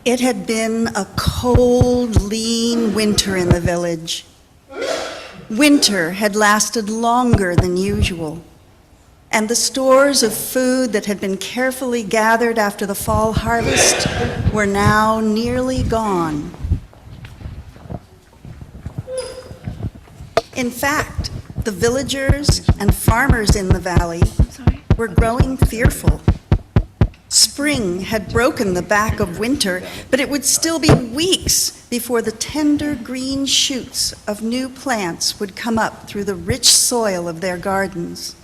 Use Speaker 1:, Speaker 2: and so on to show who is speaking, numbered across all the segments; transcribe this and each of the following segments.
Speaker 1: It had been a cold, lean winter in the village. Winter had lasted longer than usual, and the stores of food that had been carefully gathered after the fall harvest were now nearly gone. In fact, the villagers and farmers in the valley were growing fearful. Spring had broken the back of winter, but it would still be weeks before the tender green shoots of new plants would come up through the rich soil of their gardens.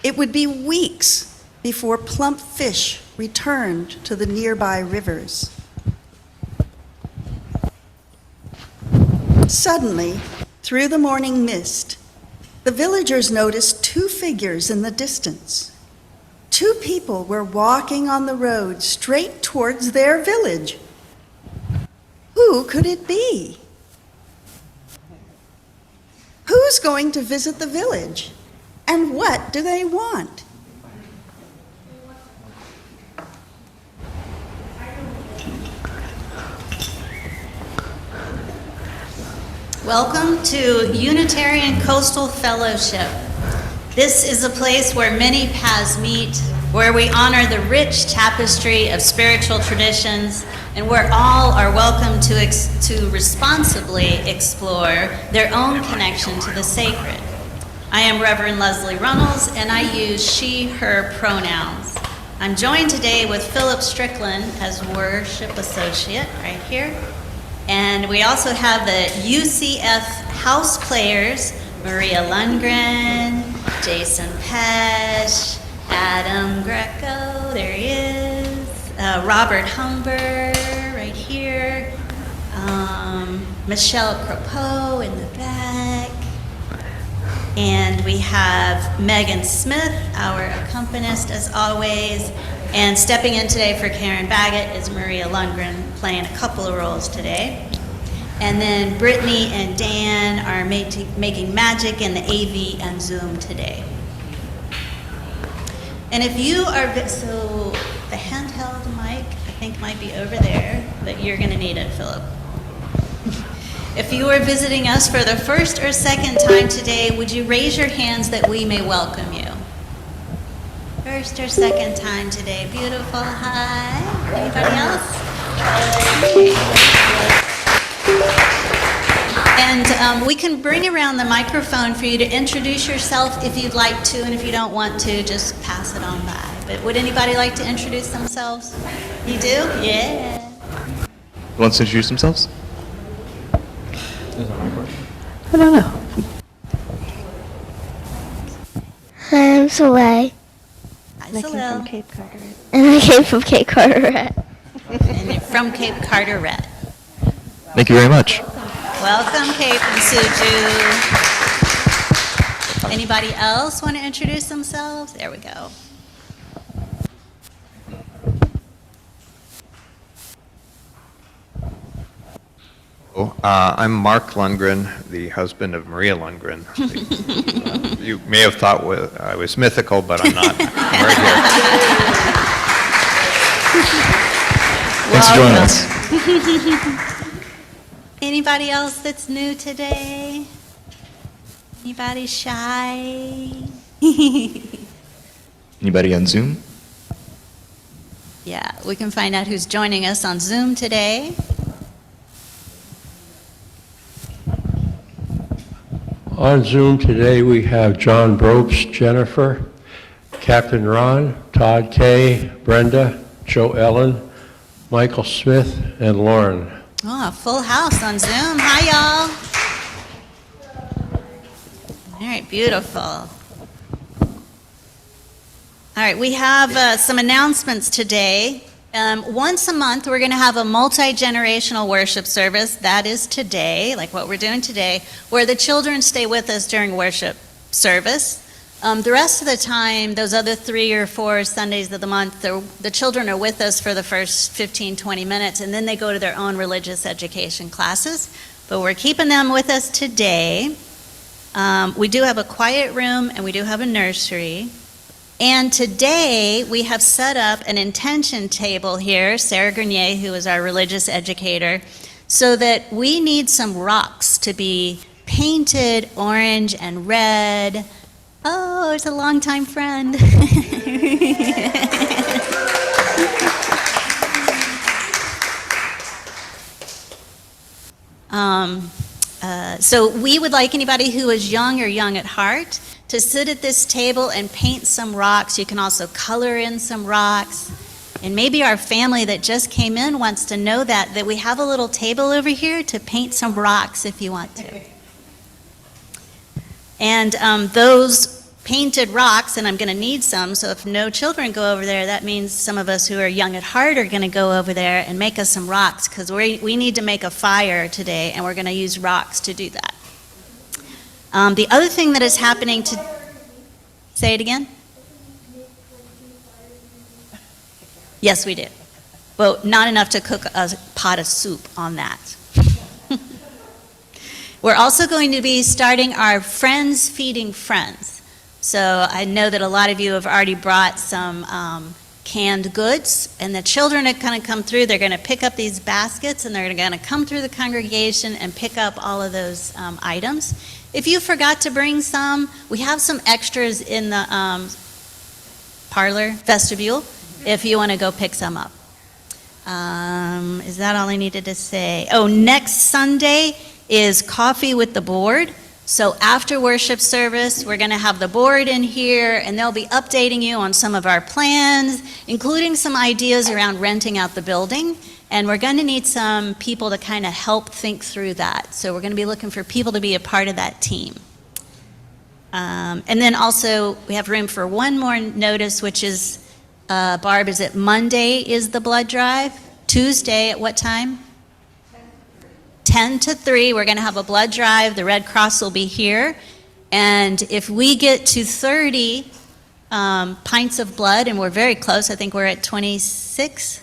Speaker 1: It would be weeks before plump fish returned to the nearby rivers. Suddenly, through the morning mist, the villagers noticed two figures in the distance. Two people were walking on the road straight towards their village. Who could it be? Who's going to visit the village? And what do they want?
Speaker 2: Welcome to Unitarian Coastal Fellowship. This is a place where many paths meet, where we honor the rich tapestry of spiritual traditions, and where all are welcome to responsibly explore their own connection to the sacred. I am Reverend Leslie Runnels, and I use she, her pronouns. I'm joined today with Philip Strickland as worship associate right here. And we also have the UCF house players, Maria Lundgren, Jason Pesh, Adam Greco, there he is, Robert Humber right here, Michelle Cropeau in the back, and we have Megan Smith, our accompanist as always, and stepping in today for Karen Baggett is Maria Lundgren, playing a couple of roles today. And then Brittany and Dan are making magic in the AV and Zoom today. And if you are, so the handheld mic, I think might be over there, but you're gonna need it, Philip. If you are visiting us for the first or second time today, would you raise your hands that we may welcome you? First or second time today, beautiful, hi. Anybody else? And we can bring around the microphone for you to introduce yourself if you'd like to, and if you don't want to, just pass it on by. But would anybody like to introduce themselves? You do? Yeah.
Speaker 3: Who wants to introduce themselves?
Speaker 4: I don't know.
Speaker 5: I'm Soleil.
Speaker 2: Hi,
Speaker 4: And I came
Speaker 2: Salil.
Speaker 4: from Cape Carteret.
Speaker 5: And I came from Cape Carteret.
Speaker 2: And you're from Cape Carteret.
Speaker 3: Thank you very much.
Speaker 2: Welcome, Cape and Suju. Anybody else want to introduce themselves? There we go.
Speaker 6: I'm Mark Lundgren, the husband of Maria Lundgren, You may have thought I was mythical, but I'm not. I'm right here.
Speaker 3: Thanks for joining us.
Speaker 2: Anybody else that's new today? Anybody shy?
Speaker 3: Anybody on Zoom?
Speaker 2: Yeah, we can find out who's joining us on Zoom today.
Speaker 7: On Zoom today, we have John Brobst, Jennifer, Captain Ron, Todd Kay, Brenda, Joe Ellen, Michael Smith, and Lauren.
Speaker 2: Oh, a full house on Zoom. Hi, y'all. All right, beautiful. All right, we have some announcements today. Once a month, we're going to have a multi-generational worship service. That is today, like what we're doing today, where the children stay with us during worship service. The rest of the time, those other 3 or 4 Sundays of the month, the children are with us for the first 15, 20 minutes, and then they go to their own religious education classes. But we're keeping them with us today. We do have a quiet room, and we do have a nursery. And today, we have set up an intention table here, Sarah Grenier, who is our religious educator, so that we need some rocks to be painted orange and red. Oh, it's a longtime friend. So we would like anybody who is young or young at heart to sit at this table and paint some rocks. You can also color in some rocks. And maybe our family that just came in wants to know that we have a little table over here to paint some rocks if you want to. And those painted rocks, and I'm going to need some, so if no children go over there, that means some of us who are young at heart are going to go over there and make us some rocks, because we need to make a fire today, and we're going to use rocks to do that. The other thing that is happening say it again? Yes, we do. Well, not enough to cook a pot of soup on that. We're also going to be starting our Friends Feeding Friends. So I know that a lot of you have already brought some canned goods, and the children are going to come through. They're going to pick up these baskets, and they're going to come through the congregation and pick up all of those items. If you forgot to bring some, we have some extras in the parlor vestibule if you want to go pick some up. Is that all I needed to say? Oh, next Sunday is Coffee with the Board. So after worship service, we're going to have the board in here, and they'll be updating you on some of our plans, including some ideas around renting out the building. And we're going to need some people to kind of help think through that. So we're going to be looking for people to be a part of that team. And then also, we have room for one more notice, which is, Barb, is it Monday is the blood drive? Tuesday at what time? 10 to 3, we're going to have a blood drive. The Red Cross will be here. And if we get to 30 pints of blood, and we're very close, I think we're at 25,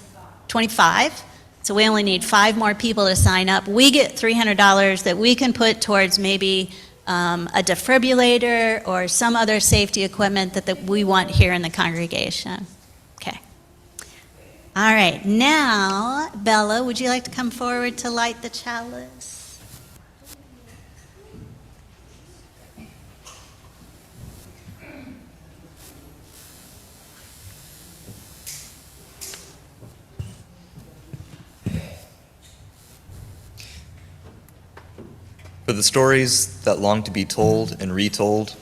Speaker 2: so we only need 5 more people to sign up. We get $300 that we can put towards maybe a defibrillator or some other safety equipment that we want here in the congregation. Okay. All right, now, Bella, would you like to come forward to light the chalice?
Speaker 3: For the stories that long to be told and retold,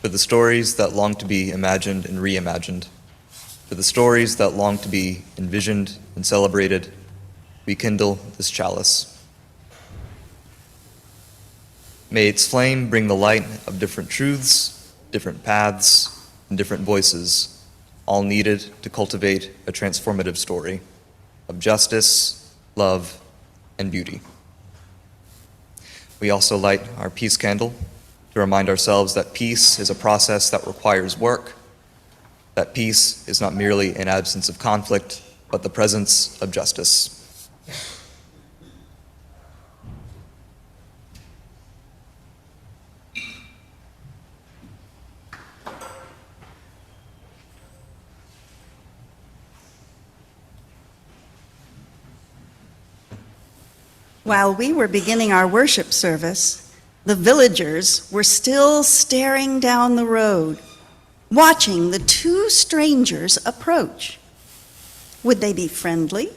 Speaker 3: for the stories that long to be imagined and reimagined, for the stories that long to be envisioned and celebrated, we kindle this chalice. May its flame bring the light of different truths, different paths, and different voices, all needed to cultivate a transformative story of justice, love, and beauty. We also light our peace candle to remind ourselves that peace is a process that requires work, that peace is not merely an absence of conflict, but the presence of justice.
Speaker 1: While we were beginning our worship service, the villagers were still staring down the road, watching the two strangers approach. Would they be friendly?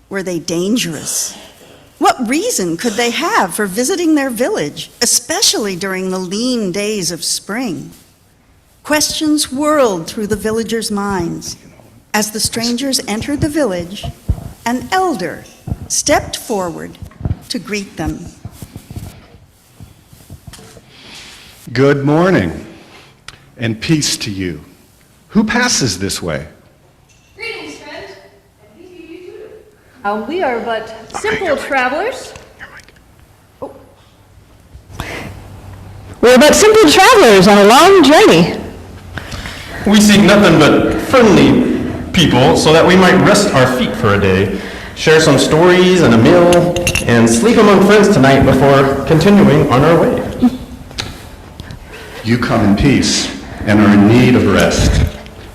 Speaker 1: Were they dangerous? What reason could they have for visiting their village, especially during the lean days of spring? Questions whirled through the villagers' minds. As the strangers entered the village, an elder stepped forward to greet them.
Speaker 8: Good morning, and peace to you. Who passes this way?
Speaker 9: Greetings, friend, and peace be to you too. We are but simple travelers.
Speaker 4: Oh. We're but simple travelers on a long journey.
Speaker 10: We seek nothing but friendly people so that we might rest our feet for a day, share some stories and a meal, and sleep among friends tonight before continuing on our way.
Speaker 8: You come in peace and are in need of rest.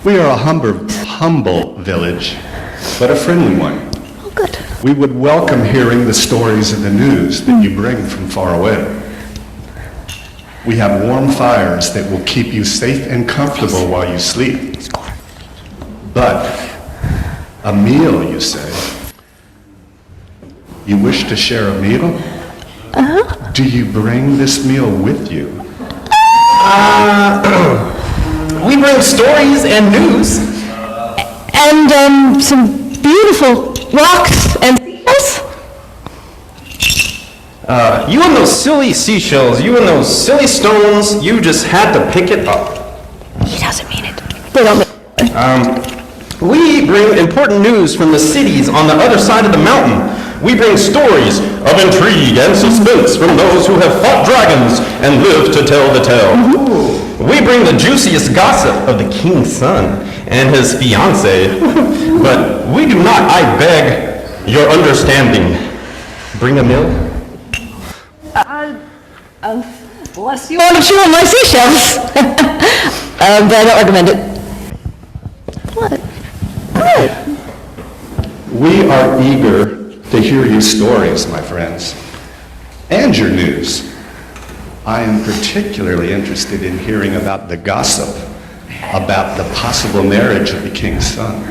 Speaker 8: We are a humble village, but a friendly one.
Speaker 4: Oh, good.
Speaker 8: We would welcome hearing the stories and the news that you bring from far away. We have warm fires that will keep you safe and comfortable while you sleep. But a meal, you say? You wish to share a meal?
Speaker 4: Uh-huh.
Speaker 8: Do you bring this meal with you?
Speaker 10: We bring stories and news.
Speaker 4: And some beautiful rocks and seashells.
Speaker 10: You and those silly seashells, you and those silly stones, you just had to pick it up.
Speaker 4: He doesn't mean it. They don't mean it.
Speaker 10: We bring important news from the cities on the other side of the mountain. We bring stories of intrigue and suspense from those who have fought dragons and lived to tell the tale. We bring the juiciest gossip of the king's son and his fiancée. But we do not, I beg your understanding, bring a meal.
Speaker 9: Bless you.
Speaker 4: I want to chew on my seashells. But I don't recommend it. What? What?
Speaker 8: We are eager to hear your stories, my friends, and your news. I am particularly interested in hearing about the gossip about the possible marriage of the king's son.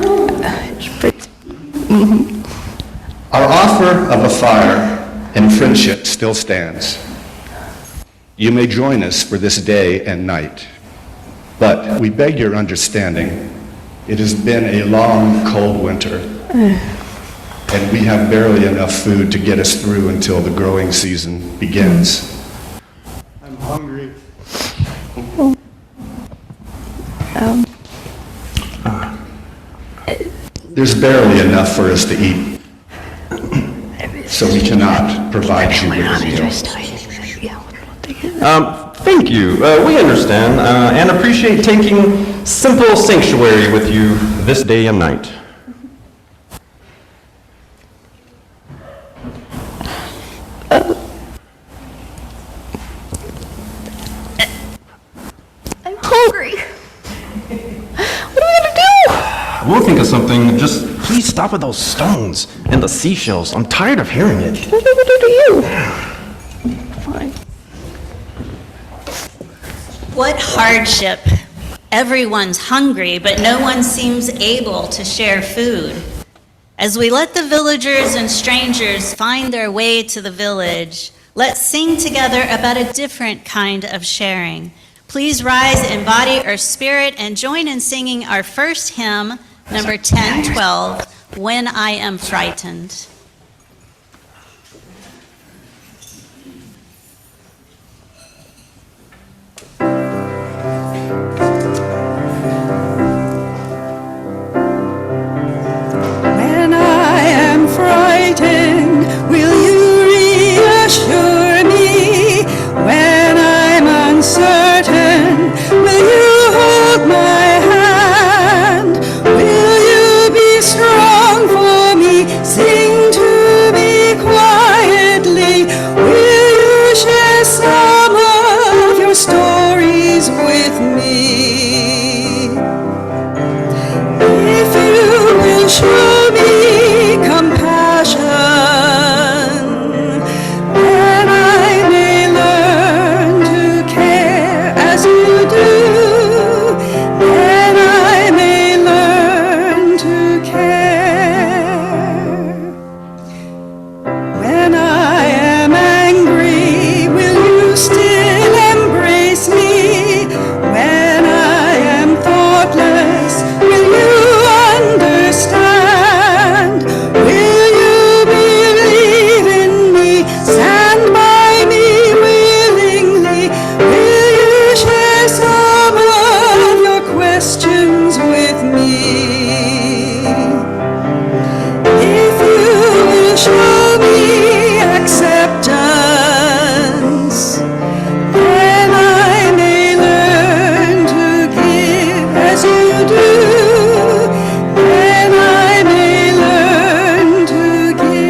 Speaker 8: Our offer of a fire and friendship still stands. You may join us for this day and night, but we beg your understanding. It has been a long, cold winter, and we have barely enough food to get us through until the growing season begins. I'm hungry. There's barely enough for us to eat, so we cannot provide you with a meal.
Speaker 10: Thank you. We understand and appreciate taking simple sanctuary with you this day and night.
Speaker 4: I'm hungry. What are we gonna do?
Speaker 10: We'll think of something. Just please stop with those stones and the seashells. I'm tired of hearing it.
Speaker 4: What are we gonna do to you? Fine.
Speaker 2: What hardship. Everyone's hungry, but no one seems able to share food. As we let the villagers and strangers find their way to the village, let's sing together about a different kind of sharing. Please rise in body or spirit and join in singing our first hymn, number 1012, When I Am Frightened.
Speaker 1: When I am frightened, will you reassure me? When I'm uncertain, will you hold my hand? Will you be strong for me? Sing to emotions with me. If you will show me acceptance, then I may learn to give as you do. Then I may learn to give.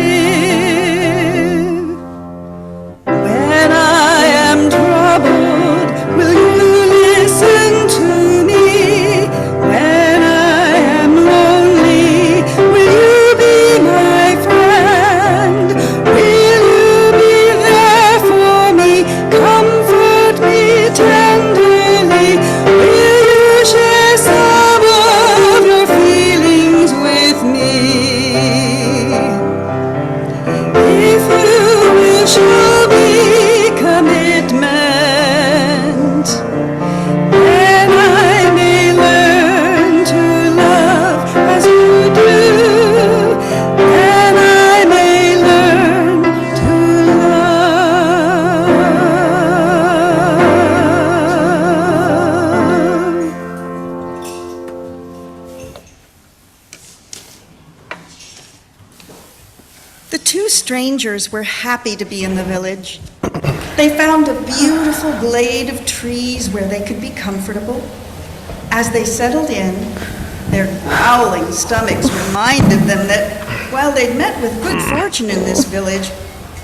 Speaker 1: When I am troubled, will you listen to me? When I am lonely, will you be my friend? Will you be there for me? Comfort me tenderly. Will you share some of your feelings with me? If you will show me commitment, then I may learn to love as you do. Then I may learn to love. The two strangers were happy to be in the village. They found a beautiful glade of trees where they could be comfortable. As they settled in, their growling stomachs reminded them that while they'd met with good fortune in this village,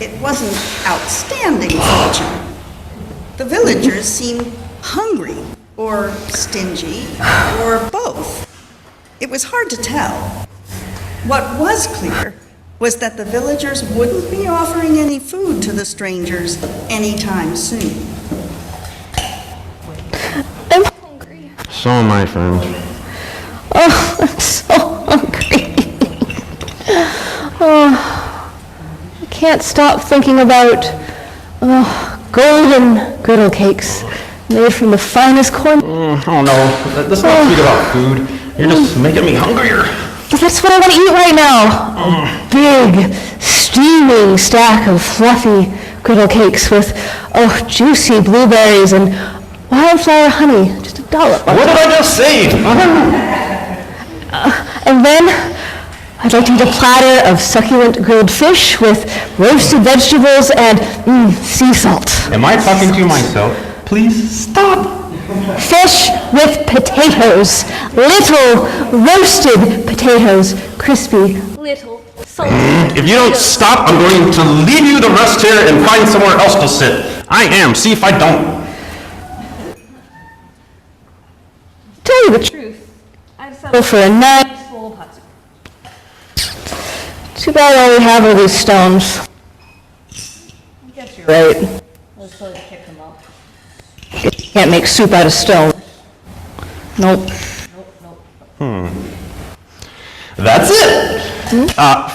Speaker 1: it wasn't outstanding fortune. The villagers seemed hungry, or stingy, or both. It was hard to tell. What was clear was that the villagers wouldn't be offering any food to the strangers anytime soon.
Speaker 4: I'm hungry.
Speaker 10: So am I, friend.
Speaker 4: Oh, I'm so hungry. Oh, I can't stop thinking about golden griddle cakes made from the finest corn.
Speaker 10: Oh no, let's not speak about food. You're just making me hungrier.
Speaker 4: But that's what I want to eat right now. A big, steaming stack of fluffy griddle cakes with, juicy blueberries and wildflower honey. Just a dollop.
Speaker 10: What did I just say?
Speaker 4: And then I'd like to eat a platter of succulent grilled fish with roasted vegetables and sea salt.
Speaker 10: Am I talking to myself? Please stop.
Speaker 4: Fish with potatoes. Little roasted potatoes. Crispy. Little salty.
Speaker 10: If you don't stop, I'm going to leave you the rest here and find somewhere else to sit. I am. See if I don't.
Speaker 4: Tell you the truth, I'd settle for a nice bowl of hot soup. Too bad all we have are these stones. I guess you're right. Let's probably kick them up. You can't make soup out of stone. Nope.
Speaker 10: That's it.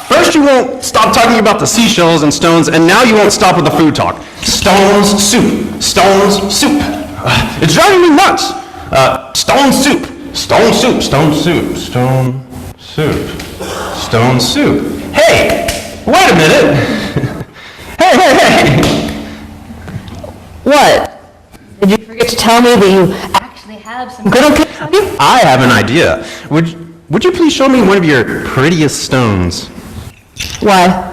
Speaker 10: First you won't stop talking about the seashells and stones, and now you won't stop with the food talk. Stones, soup. Stones, soup. It's driving me nuts. Stone soup. Stone soup. Stone soup. Stone soup. Stone soup. Hey! Wait a minute! Hey!
Speaker 4: What? Did you forget to tell me that you actually have some griddle cakes on you?
Speaker 10: I have an idea. Would you please show me one of your prettiest stones?
Speaker 4: Why?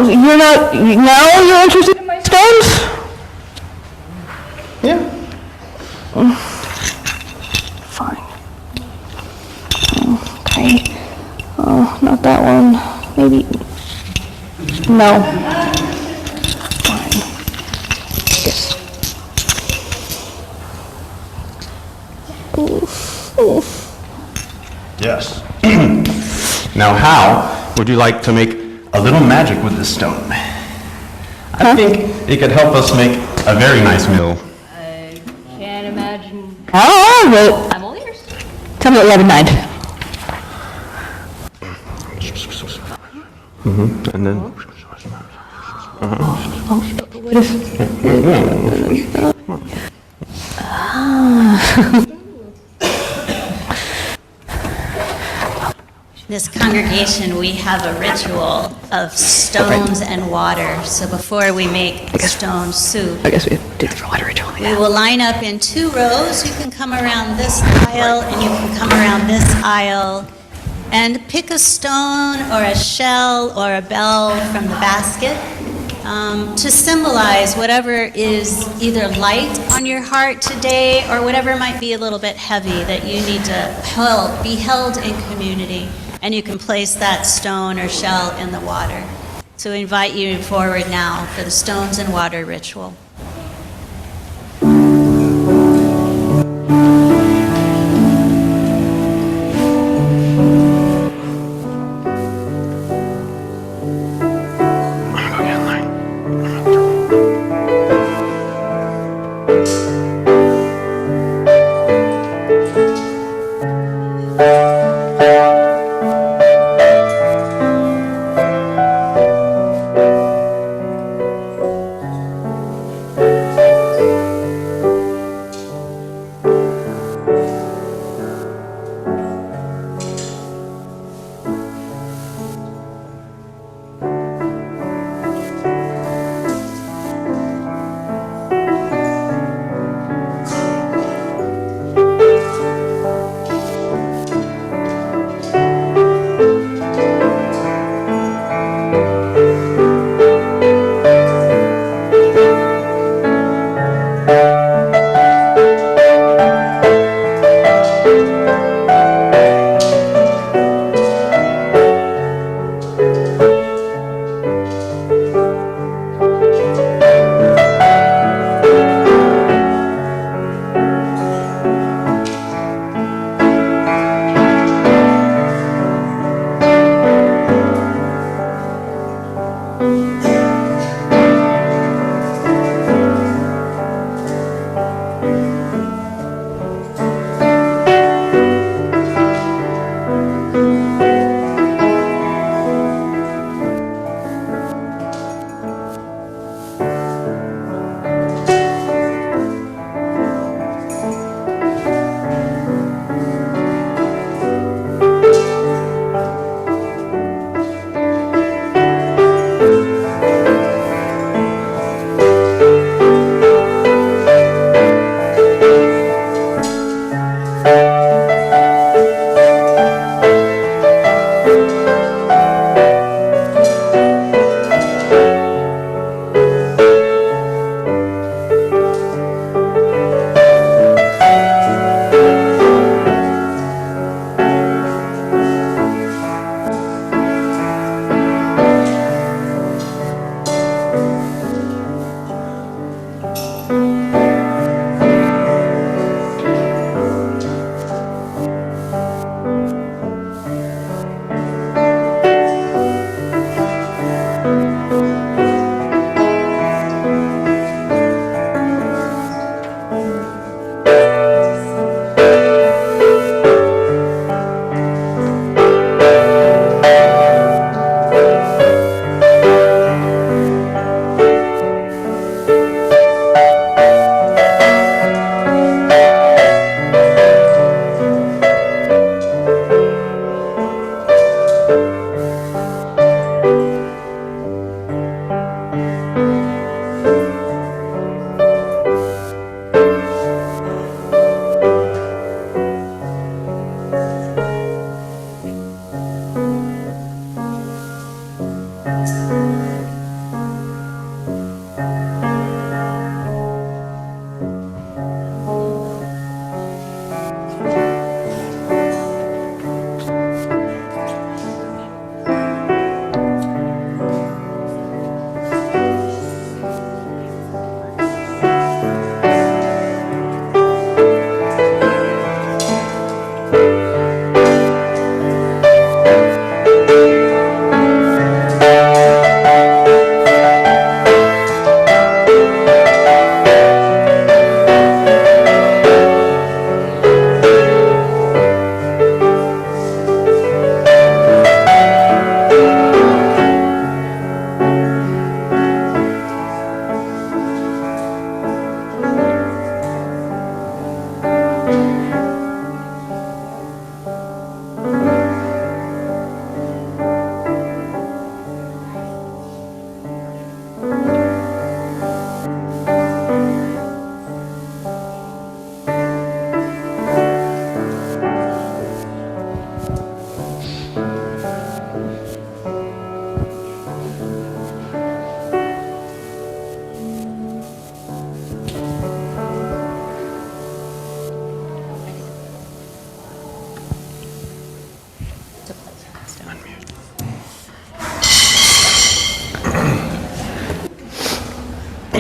Speaker 4: You're not, now you're interested in my stones?
Speaker 10: Yeah.
Speaker 4: Fine. Okay. Oh, not that one. Maybe, no. Fine. Yes.
Speaker 10: Yes. Now how would you like to make a little magic with this stone? I think it could help us make a very nice meal.
Speaker 9: I can't imagine.
Speaker 4: Oh, but
Speaker 9: I'm all ears.
Speaker 4: tell me what you have in mind.
Speaker 10: And then...
Speaker 4: What if...
Speaker 2: This kind congregation, we have a ritual of stones and water. So before we make stone soup,
Speaker 4: I guess we did the water ritual.
Speaker 2: we will line up in 2 rows. You can come around this aisle and you can come around this aisle and pick a stone or a shell or a bell from the basket to symbolize whatever is either light on your heart today or whatever might be a little bit heavy that you need to be held in community. And you can place that stone or shell in the water. So we invite you forward now for the stones and water ritual.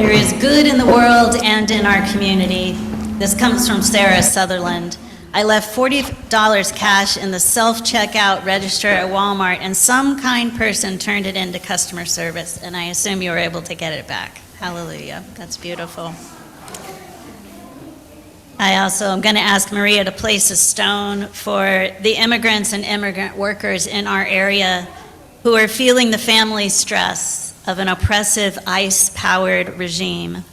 Speaker 2: There is good in the world and in our community. This comes from Sarah Sutherland. I left $40 cash in the self-checkout register at Walmart, and some kind person turned it into customer service, and I assume you were able to get it back. Hallelujah. That's beautiful. I also am going to ask Maria to place a stone for the immigrants and immigrant workers in our area who are feeling the family stress of an oppressive ICE-powered regime.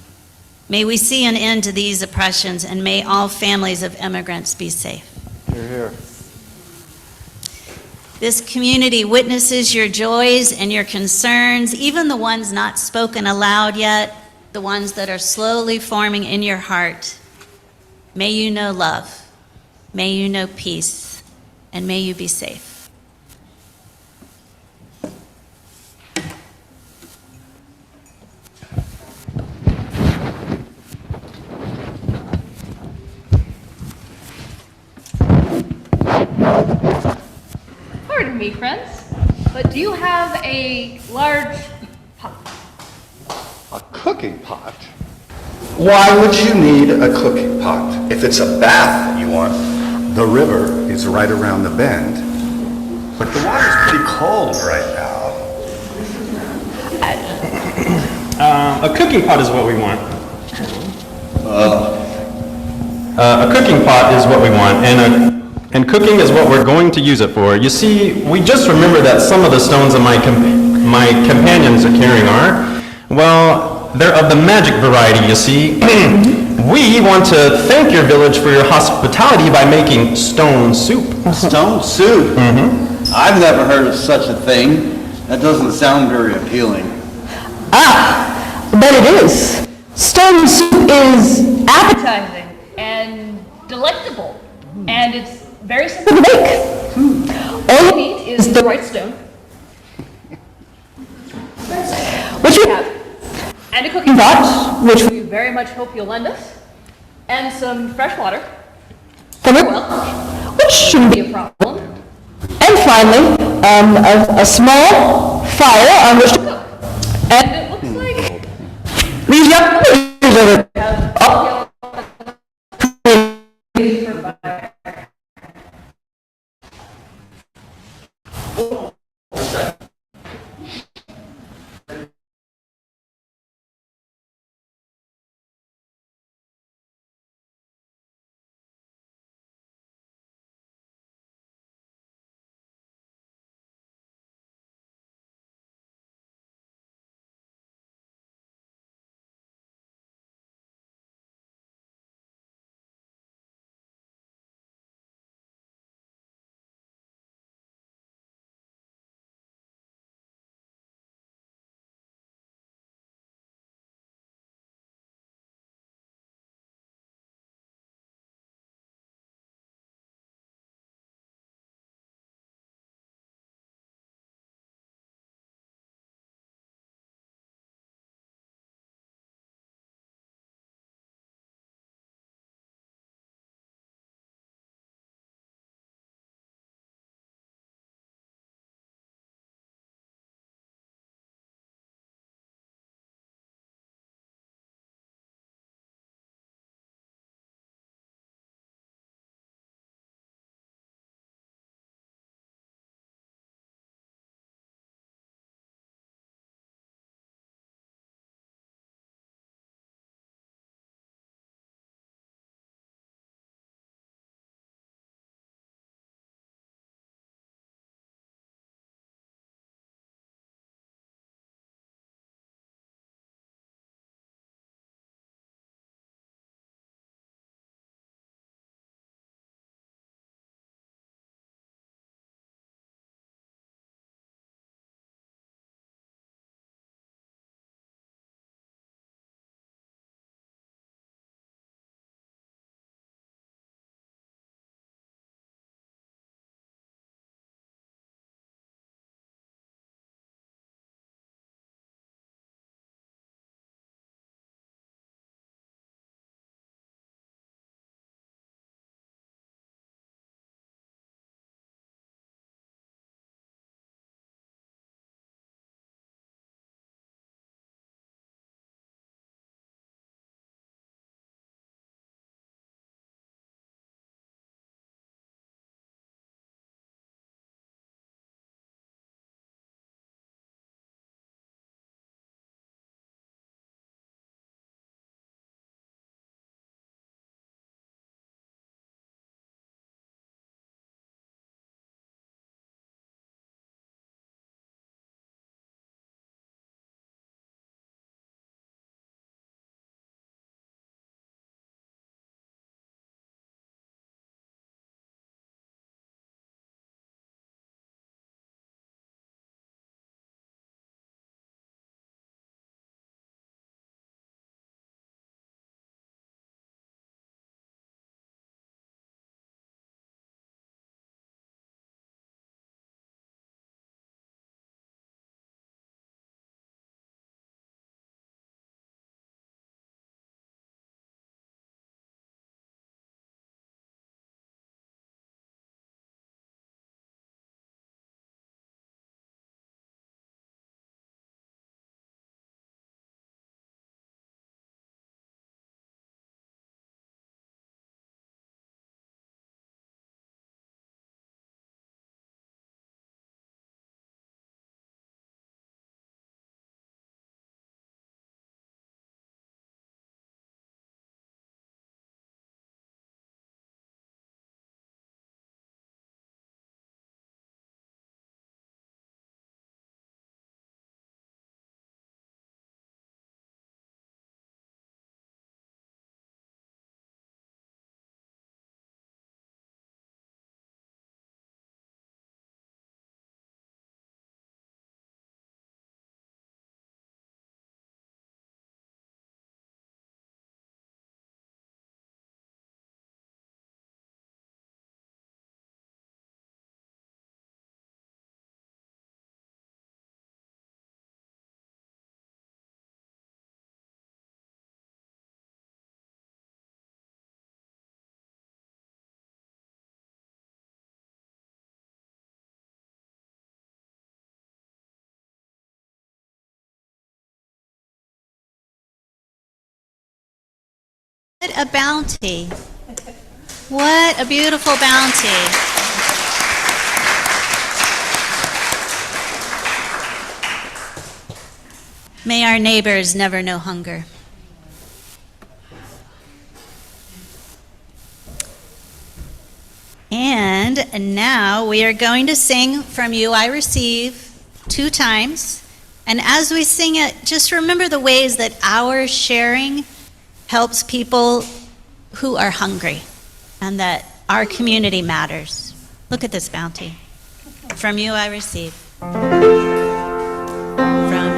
Speaker 2: May we see an end to these oppressions, and may all families of immigrants be safe.
Speaker 11: Hear, hear.
Speaker 2: This community witnesses your joys and your concerns, even the ones not spoken aloud yet, the ones that are slowly forming in your heart. May you know love, may you know peace, and may you be safe.
Speaker 9: Pardon me, friends, but do you have a large pot?
Speaker 8: A cooking pot? Why would you need a cooking pot? If it's a bath that you want, the river is right around the bend. But the water's pretty cold right now.
Speaker 10: A cooking pot is what we want. A cooking pot is what we want, and cooking is what we're going to use it for. You see, we just remembered that some of the stones that my companions are carrying are, well, they're of the magic variety, you see. We want to thank your village for your hospitality by making stone soup.
Speaker 11: Stone soup? Mm-hmm. I've never heard of such a thing. That doesn't sound very appealing.
Speaker 4: But it is. Stone soup is
Speaker 9: Appetizing and delectable, and it's very simple
Speaker 4: to make.
Speaker 9: All you need is the right stone,
Speaker 4: Which we
Speaker 9: have, and a cooking pot, which we very much hope you'll lend us, and some fresh water,
Speaker 4: which shouldn't
Speaker 9: be a problem,
Speaker 4: And finally, a small fire on which to cook.
Speaker 9: and it looks like
Speaker 4: These young ladies over
Speaker 2: a bounty. What a beautiful bounty. May our neighbors never know hunger. And now we are going to sing From You I Receive 2 times. And as we sing it, just remember the ways that our sharing helps people who are hungry and that our community matters. Look at this bounty. From you I receive. From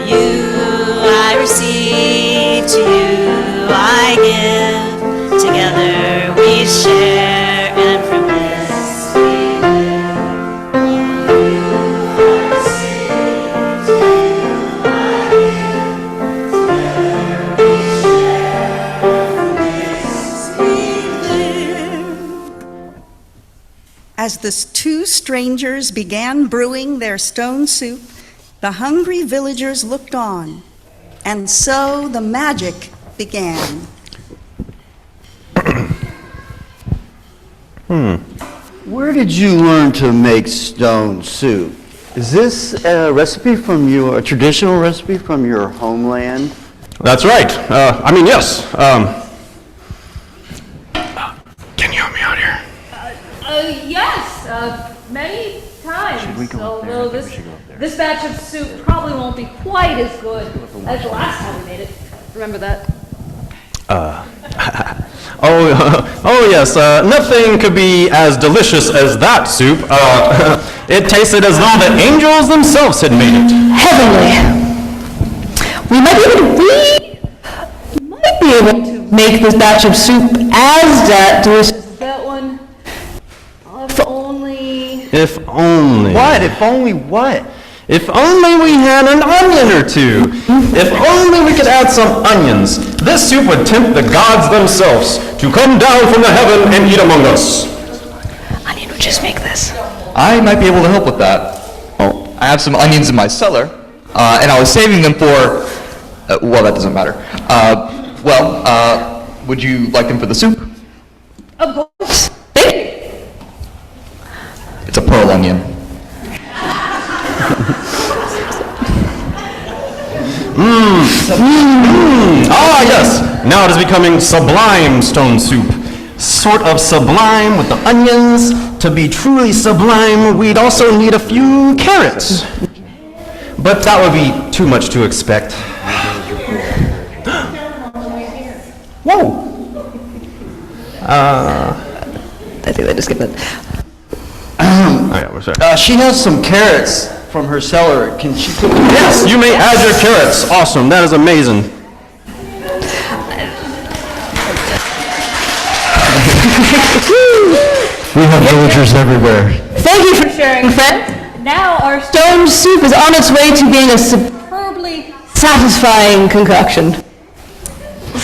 Speaker 2: you I receive, to you I give. Together we share, and from this we live.
Speaker 1: As the 2 strangers began brewing their stone soup, the hungry villagers looked on, and so the magic began.
Speaker 11: Where did you learn to make stone soup? Is this a recipe from a traditional recipe from your homeland?
Speaker 10: That's right. Yes. Can you help me out here?
Speaker 9: Yes, many times. Although this batch of soup probably won't be quite as good as the last time we made it. Remember that?
Speaker 10: Oh yes, nothing could be as delicious as that soup. It tasted as though the angels themselves had made it.
Speaker 4: Heavenly. We might be able to make this batch of soup as delicious as
Speaker 9: That one. If only.
Speaker 10: If only.
Speaker 11: What? If only what?
Speaker 10: If only we had an onion or two. If only we could add some onions. This soup would tempt the gods themselves to come down from the heaven and eat among us.
Speaker 4: Onion would just make this.
Speaker 3: I might be able to help with that. Oh, I have some onions in my cellar, and I was saving them for, well, that doesn't matter. Would you like them for the soup?
Speaker 9: Of course.
Speaker 4: Thank you.
Speaker 3: It's a pearl onion.
Speaker 10: Ah, yes. Now it is becoming sublime stone soup. Sort of sublime with the onions. To be truly sublime, we'd also need a few carrots. But that would be too much to expect. Whoa.
Speaker 4: I think they just get that.
Speaker 11: She has some carrots from her cellar. Can she put them?
Speaker 10: Yes, you may add your carrots. Awesome. That is amazing.
Speaker 7: We have villagers everywhere.
Speaker 4: Thank you for sharing, friend.
Speaker 9: Now our
Speaker 4: Stone soup is on its way to being a superbly satisfying concoction.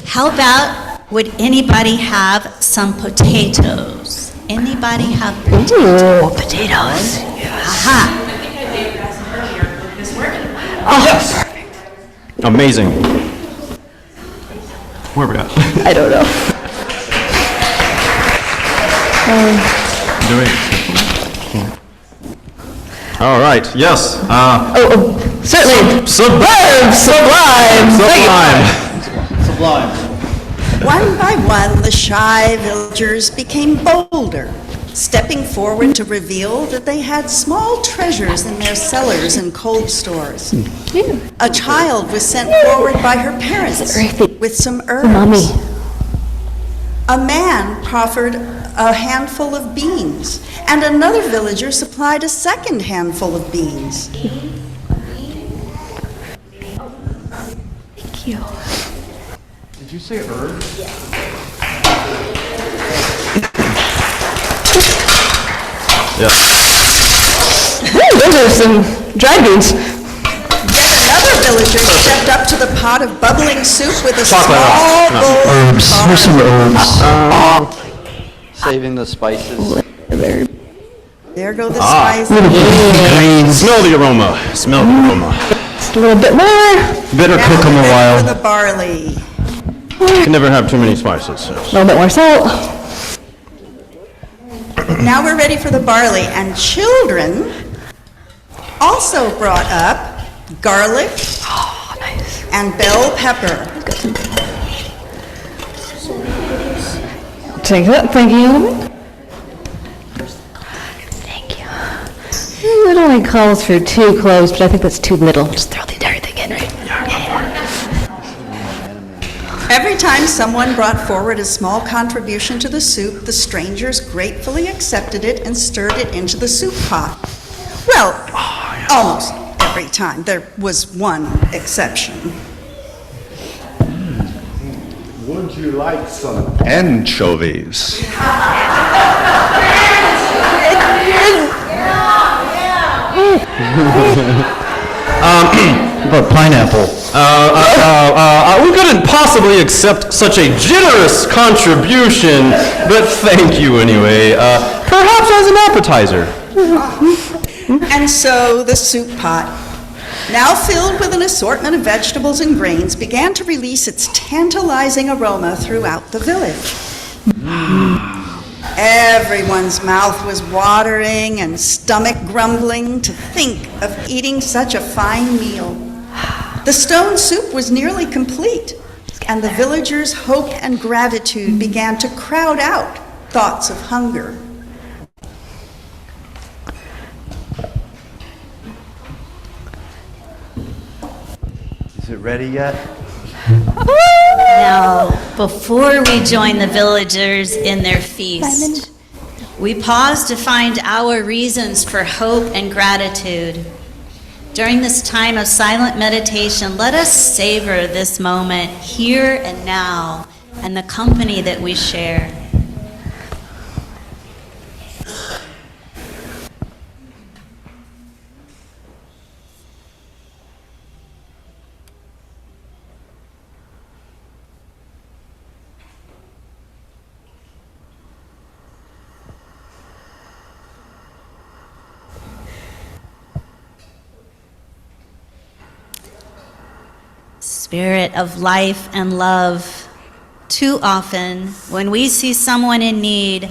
Speaker 2: How about, would anybody have some potatoes? Anybody have potatoes?
Speaker 4: Ooh, potatoes.
Speaker 2: Aha.
Speaker 10: Yes. Amazing. Where are we at?
Speaker 4: I don't know.
Speaker 10: All right. Yes.
Speaker 4: Certainly.
Speaker 10: Sublime.
Speaker 11: Sublime.
Speaker 1: One by one, the shy villagers became bolder, stepping forward to reveal that they had small treasures in their cellars and cold stores. A child was sent forward by her parents with some herbs.
Speaker 4: Mommy.
Speaker 1: A man proffered a handful of beans, and another villager supplied a second handful of beans.
Speaker 4: Thank you.
Speaker 11: Did you say herbs?
Speaker 10: Yes.
Speaker 4: Ooh, those are some dried beans.
Speaker 1: Yet another villager stepped up to the pot of bubbling soup with a
Speaker 10: Chocolate
Speaker 1: small
Speaker 10: rock.
Speaker 1: bowl of
Speaker 7: Herbs. There's some herbs.
Speaker 11: Saving the spices.
Speaker 1: There go the spices.
Speaker 10: Smell the aroma. Smell the aroma.
Speaker 4: Just a little bit more.
Speaker 10: Better
Speaker 1: Now
Speaker 10: cook them a
Speaker 1: for
Speaker 10: while.
Speaker 1: the barley.
Speaker 10: Can never have too many spices.
Speaker 4: A little bit more salt.
Speaker 1: Now we're ready for the barley, and children also brought up garlic and bell pepper.
Speaker 4: Take that, thank you.
Speaker 5: Thank you.
Speaker 4: It only calls for 2 cloves, but I think that's too little. Just throw the entire thing in, right?
Speaker 1: Every time someone brought forward a small contribution to the soup, the strangers gratefully accepted it and stirred it into the soup pot. Well, almost every time. There was one exception.
Speaker 8: Would you like some anchovies?
Speaker 11: But pineapple.
Speaker 10: We couldn't possibly accept such a generous contribution, but thank you anyway. Perhaps as an appetizer.
Speaker 1: And so the soup pot, now filled with an assortment of vegetables and grains, began to release its tantalizing aroma throughout the village. Everyone's mouth was watering and stomach grumbling to think of eating such a fine meal. The stone soup was nearly complete, and the villagers' hope and gratitude began to crowd out thoughts of hunger.
Speaker 11: Is it ready yet?
Speaker 2: Now, before we join the villagers in their feast, we pause to find our reasons for hope and gratitude. During this time of silent meditation, let us savor this moment here and now and the company that we share. Spirit of life and love, too often when we see someone in need,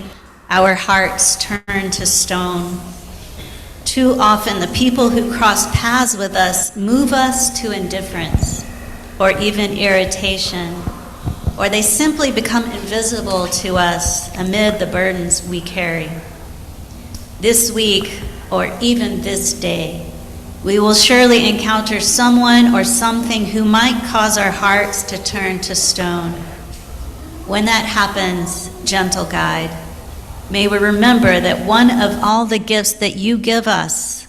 Speaker 2: our hearts turn to stone. Too often the people who cross paths with us move us to indifference or even irritation, or they simply become invisible to us amid the burdens we carry. This week, or even this day, we will surely encounter someone or something who might cause our hearts to turn to stone. When that happens, gentle guide, may we remember that one of all the gifts that you give us,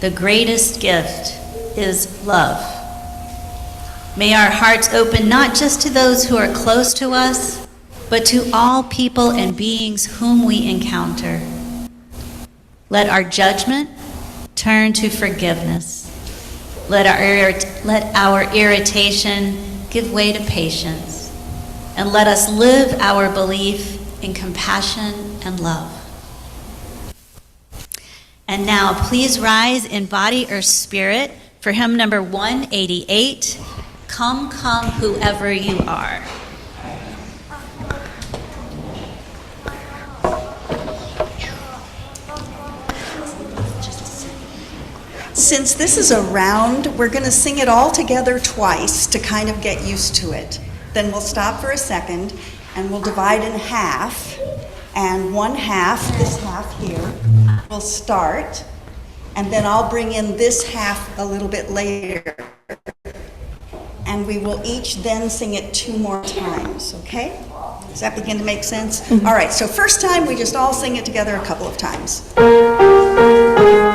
Speaker 2: the greatest gift, is love. May our hearts open not just to those who are close to us, but to all people and beings whom we encounter. Let our judgment turn to forgiveness. Let our irritation give way to patience. And let us live our belief in compassion and love. And now please rise in body or spirit for hymn number 188, Come, Come, Whoever You Are.
Speaker 1: Since this is a round, we're going to sing it all together twice to kind of get used to it. Then we'll stop for a second, and we'll divide in half, and one half, this half here, will start, and then I'll bring in this half a little bit later. And we will each then sing it 2 more times, okay? Does that begin to make sense? Mm-hmm. All right, so first time, we just all sing it together a couple of times.
Speaker 4: Come,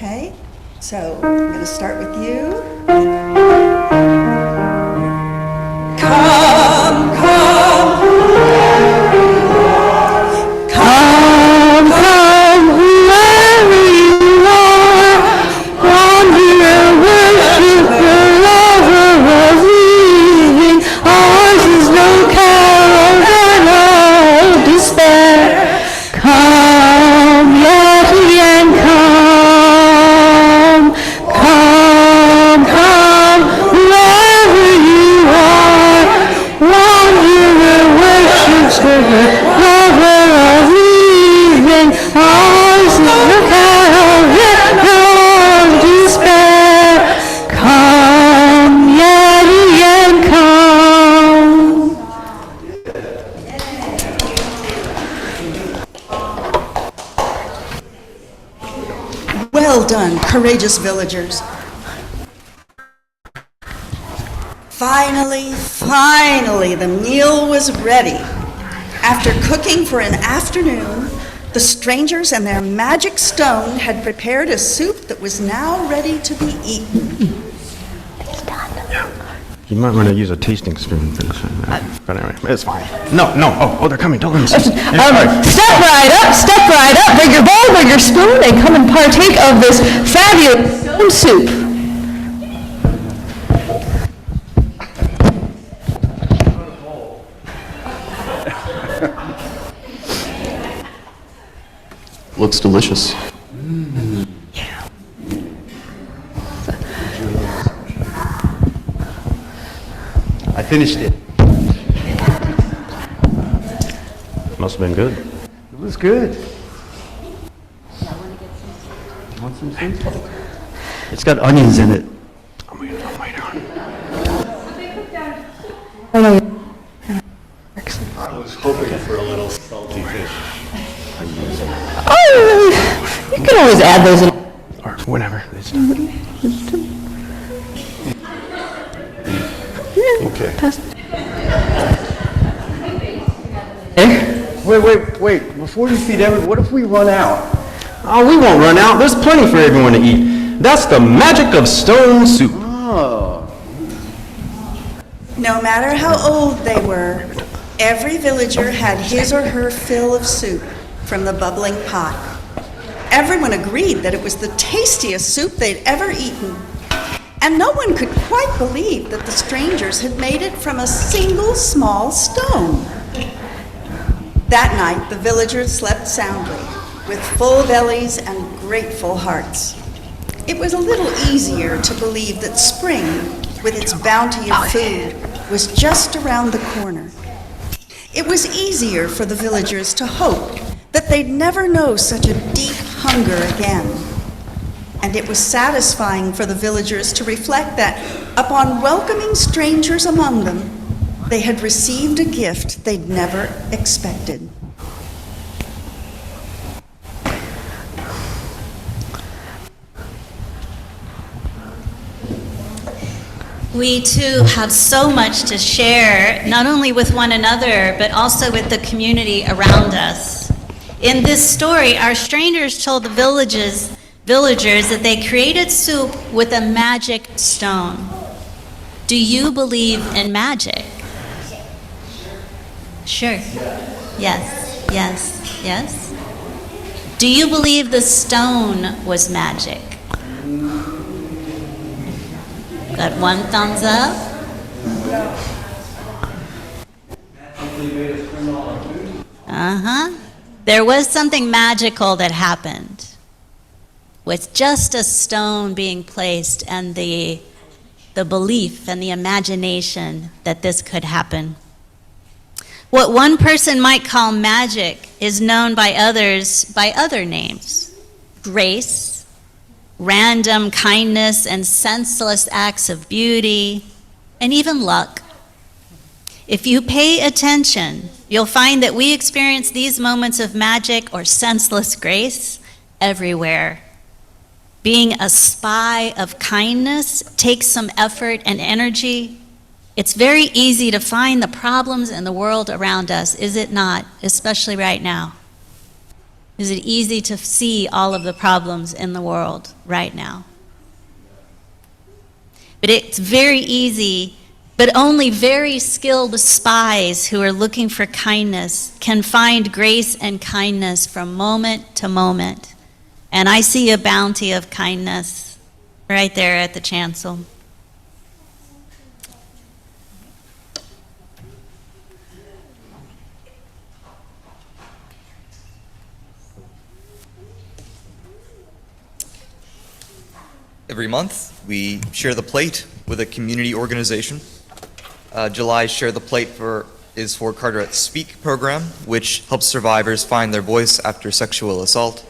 Speaker 1: Okay, so I'm going to start with you. Come, come,
Speaker 4: Come, come, whoever you are, wanderer, worshiper, lover of leaving. Ours is no carol and no despair. Come, yet again, come, come, come, whoever you are, wanderer, worshiper, lover of leaving. Ours is no carol yet no despair. Come, yet again, come.
Speaker 1: Well done, courageous villagers. Finally, the meal was ready. After cooking for an afternoon, the strangers and their magic stone had prepared a soup that was now ready to be eaten.
Speaker 10: You might want to use a tasting spoon for this one. But anyway, it's fine. No. Oh, they're coming. Don't let them see.
Speaker 4: Step right up, bring your bowl, bring your spoon, and come and partake of this fabulous stone soup.
Speaker 3: Looks delicious.
Speaker 11: I finished it.
Speaker 10: Must have been good.
Speaker 11: It was good. Want some soup? It's got onions in it.
Speaker 10: I'm waiting on it.
Speaker 8: I was hoping for a little salty fish.
Speaker 4: Oh, you can always add those in.
Speaker 10: Or whatever. It's done.
Speaker 8: Okay.
Speaker 11: Wait. Before you feed everyone, what if we run out?
Speaker 10: Oh, we won't run out. There's plenty for everyone to eat. That's the magic of stone soup.
Speaker 11: Oh.
Speaker 1: No matter how old they were, every villager had his or her fill of soup from the bubbling pot. Everyone agreed that it was the tastiest soup they'd ever eaten. And no one could quite believe that the strangers had made it from a single small stone. That night, the villagers slept soundly, with full bellies and grateful hearts. It was a little easier to believe that spring, with its bounty of food, was just around the corner. It was easier for the villagers to hope that they'd never know such a deep hunger again. And it was satisfying for the villagers to reflect that, upon welcoming strangers among them, they had received a gift they'd never expected.
Speaker 2: We too have so much to share, not only with one another, but also with the community around us. In this story, our strangers told the villagers that they created soup with a magic stone. Do you believe in magic? Sure. Yes. Do you believe the stone was magic? Got one thumbs up. There was something magical that happened with just a stone being placed and the belief and the imagination that this could happen. What one person might call magic is known by others by other names: grace, random kindness and senseless acts of beauty, and even luck. If you pay attention, you'll find that we experience these moments of magic or senseless grace everywhere. Being a spy of kindness takes some effort and energy. It's very easy to find the problems in the world around us, is it not? Especially right now. Is it easy to see all of the problems in the world right now? But it's very easy, but only very skilled spies who are looking for kindness can find grace and kindness from moment to moment. And I see a bounty of kindness right there at the chancel.
Speaker 3: Every month, we share the plate with a community organization. July's Share the Plate is for Carteret's Speak program, which helps survivors find their voice after sexual assault.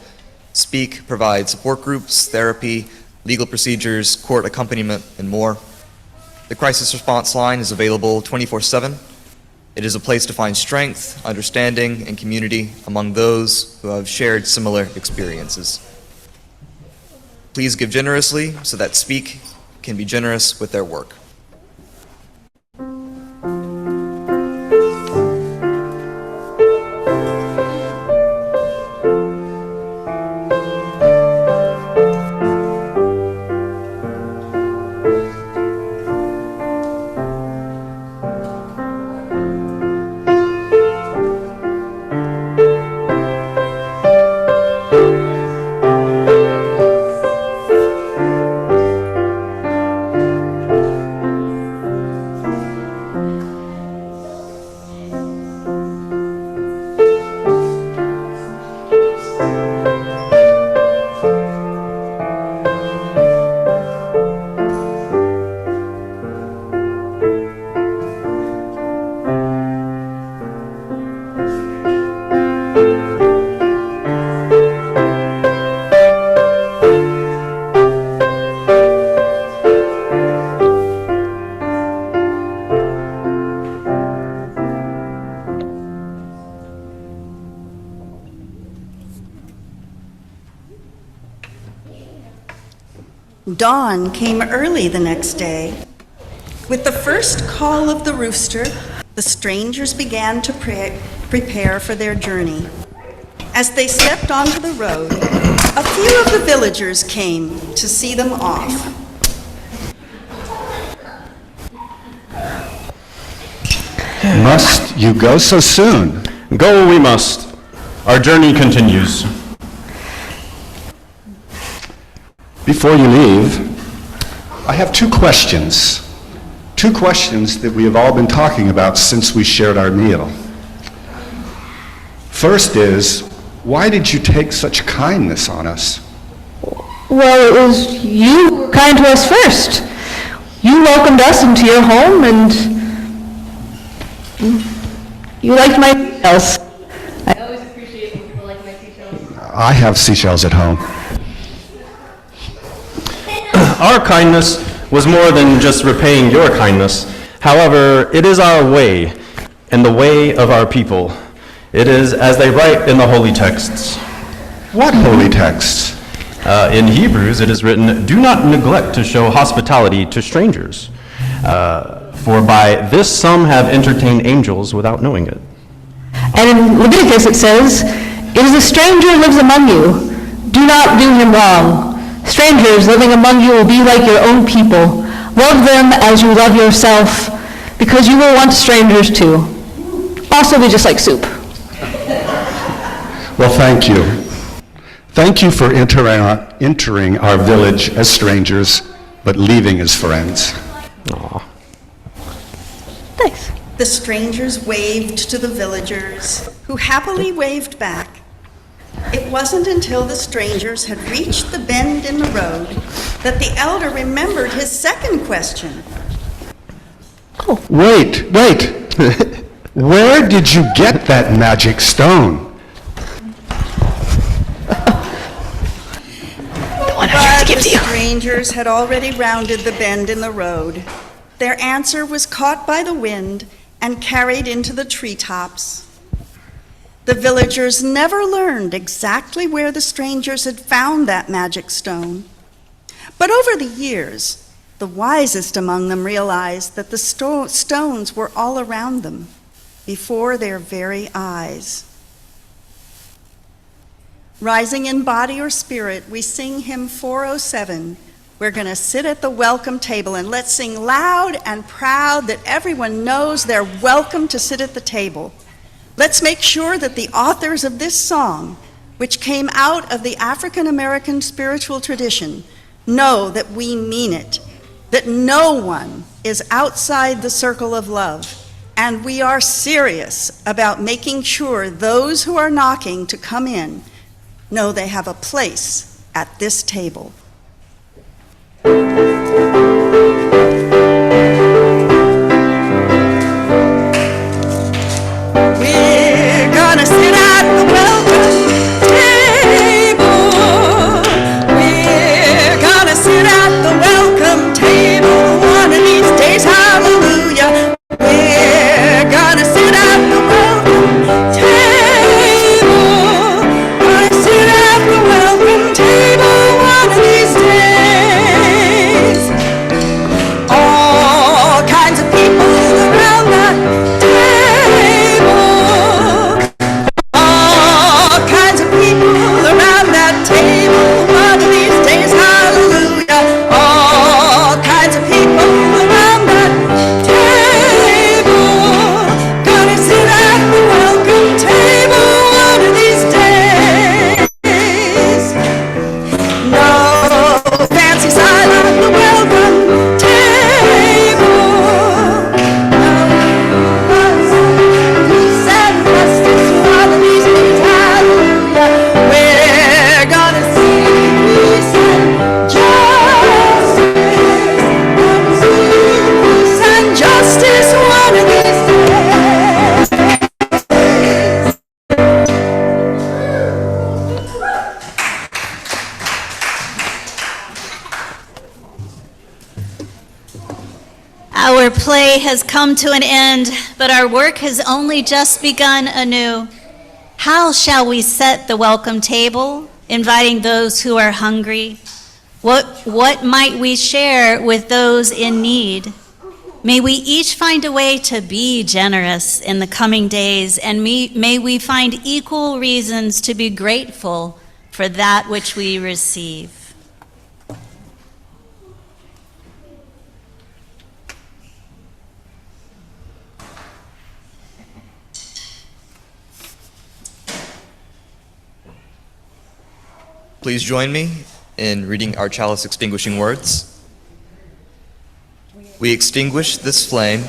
Speaker 3: Speak provides support groups, therapy, legal procedures, court accompaniment, and more. The crisis response line is available 24/7. It is a place to find strength, understanding, and community among those who have shared similar experiences. Please give generously so that Speak can be generous with their work.
Speaker 1: Dawn came early the next day. With the first call of the rooster, the strangers began to prepare for their journey. As they stepped onto the road, a few of the villagers came to see them off.
Speaker 8: Must you go so soon?
Speaker 10: Go we must. Our journey continues.
Speaker 8: Before you leave, I have two questions. Two questions that we have all been talking about since we shared our meal. First is, why did you take such kindness on us?
Speaker 4: Well, it was you who were kind to us first. You welcomed us into your home, and you liked my seashells.
Speaker 9: I always appreciate when people like my seashells.
Speaker 8: I have seashells at home.
Speaker 10: Our kindness was more than just repaying your kindness. However, it is our way and the way of our people. It is as they write in the holy texts.
Speaker 8: What holy texts?
Speaker 10: In Hebrews, it is written, "Do not neglect to show hospitality to strangers, for by this some have entertained angels without knowing it."
Speaker 4: And in Leviticus it says, "It is a stranger who lives among you. Do not do him wrong. Strangers living among you will be like your own people. Love them as you love yourself, because you were once strangers too." Also, we just like soup.
Speaker 8: Well, thank you. Thank you for entering our village as strangers, but leaving as friends.
Speaker 10: Aw.
Speaker 4: Thanks.
Speaker 1: The strangers waved to the villagers, who happily waved back. It wasn't until the strangers had reached the bend in the road that the elder remembered his second question.
Speaker 8: Wait. Where did you get that magic stone?
Speaker 1: But the strangers had already rounded the bend in the road. Their answer was caught by the wind and carried into the treetops. The villagers never learned exactly where the strangers had found that magic stone. But over the years, the wisest among them realized that the stones were all around them, before their very eyes. Rising in body or spirit, we sing hymn 407. We're going to sit at the welcome table, and let's sing loud and proud that everyone knows they're welcome to sit at the table. Let's make sure that the authors of this song, which came out of the African American spiritual tradition, know that we mean it, that no one is outside the circle of love, and we are serious about making sure those who are knocking to come in know they have a place at this table. We're gonna sit at the welcome table. We're gonna sit at the welcome table one of these days, hallelujah. We're gonna sit at the welcome table. Gonna sit at the welcome table one of these days. All kinds of people around that table. All kinds of people around that table one of these days, hallelujah. All kinds of people around that table. Gonna sit at the welcome table one of these days. No fancy sign at the welcome table. No peace and justice one of these days, hallelujah. We're gonna see peace and justice. Gonna see peace and justice one of these days.
Speaker 2: Our play has come to an end, but our work has only just begun anew. How shall we set the welcome table, inviting those who are hungry? What might we share with those in need? May we each find a way to be generous in the coming days, and may we find equal reasons to be grateful for that which we receive.
Speaker 3: Please join me in reading our chalice extinguishing words. We extinguish this flame,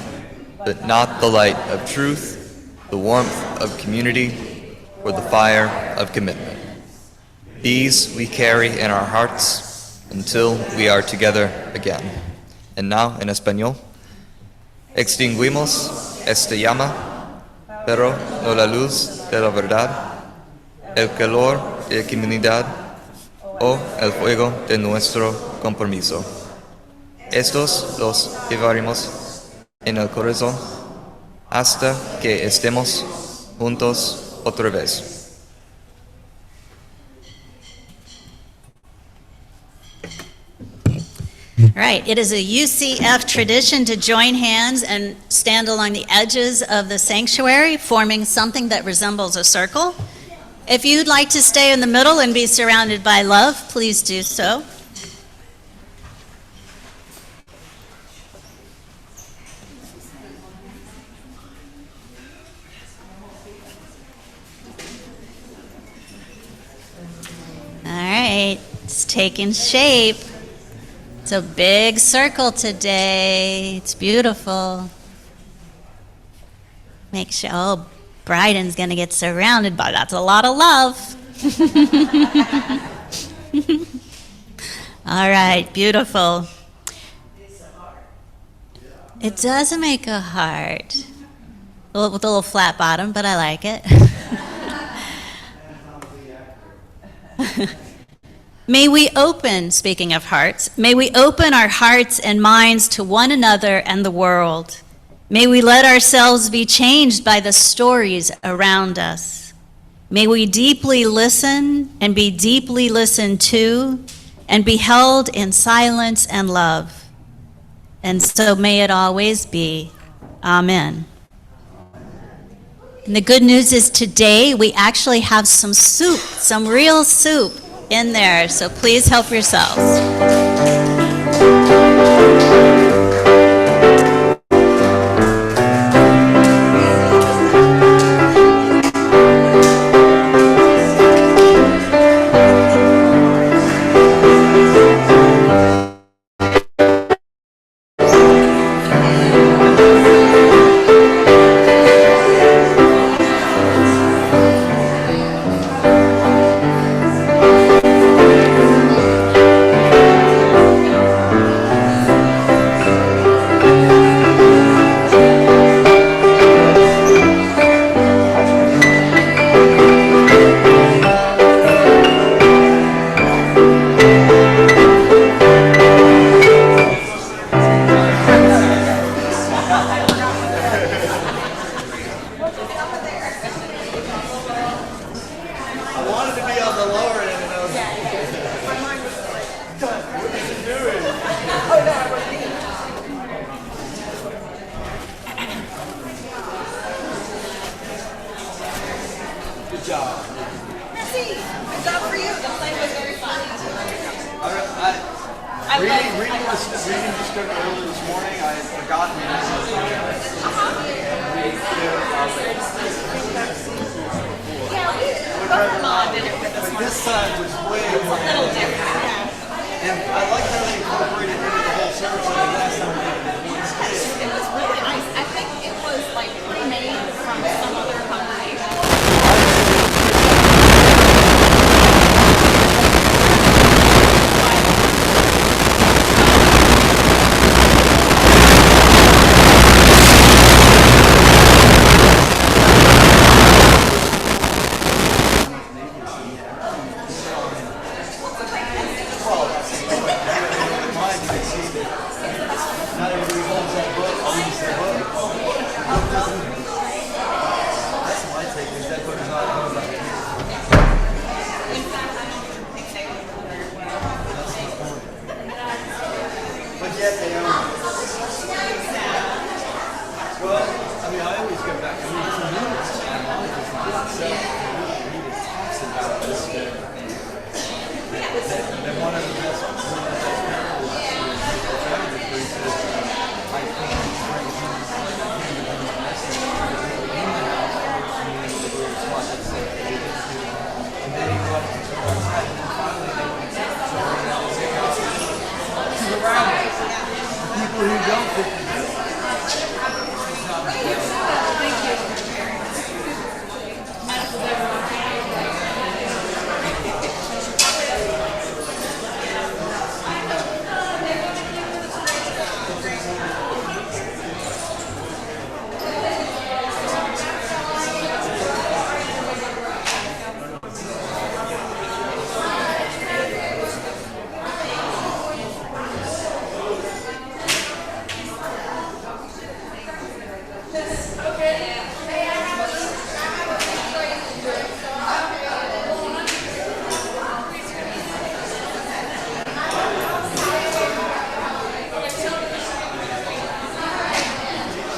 Speaker 3: but not the light of truth, the warmth of community, or the fire of commitment. These we carry in our hearts until we are together again. And now, en español, extinguimos esta llama, pero no la luz de la verdad, el calor de la comunidad, o el fuego de nuestro compromiso. Estos los llevaremos en el corazón hasta que estemos juntos otra vez.
Speaker 2: Right, it is a UCF tradition to join hands and stand along the edges of the sanctuary, forming something that resembles a circle. If you'd like to stay in the middle and be surrounded by love, please do so. All right, it's taking shape. It's a big circle today. It's beautiful. Make sure, oh, Bryden's gonna get surrounded by, that's a lot of love. All right, beautiful. It does make a heart. With a little flat bottom, but I like it. May we open, speaking of hearts, may we open our hearts and minds to one another and the world. May we let ourselves be changed by the stories around us. May we deeply listen and be deeply listened to and be held in silence and love. And so may it always be. Amen. And the good news is today we actually have some soup, some real soup in there, so please help yourselves.
Speaker 12: Reading just started early this morning. I had forgotten this side was way more. It's a little different. And I like how they incorporated it into the whole service like last time.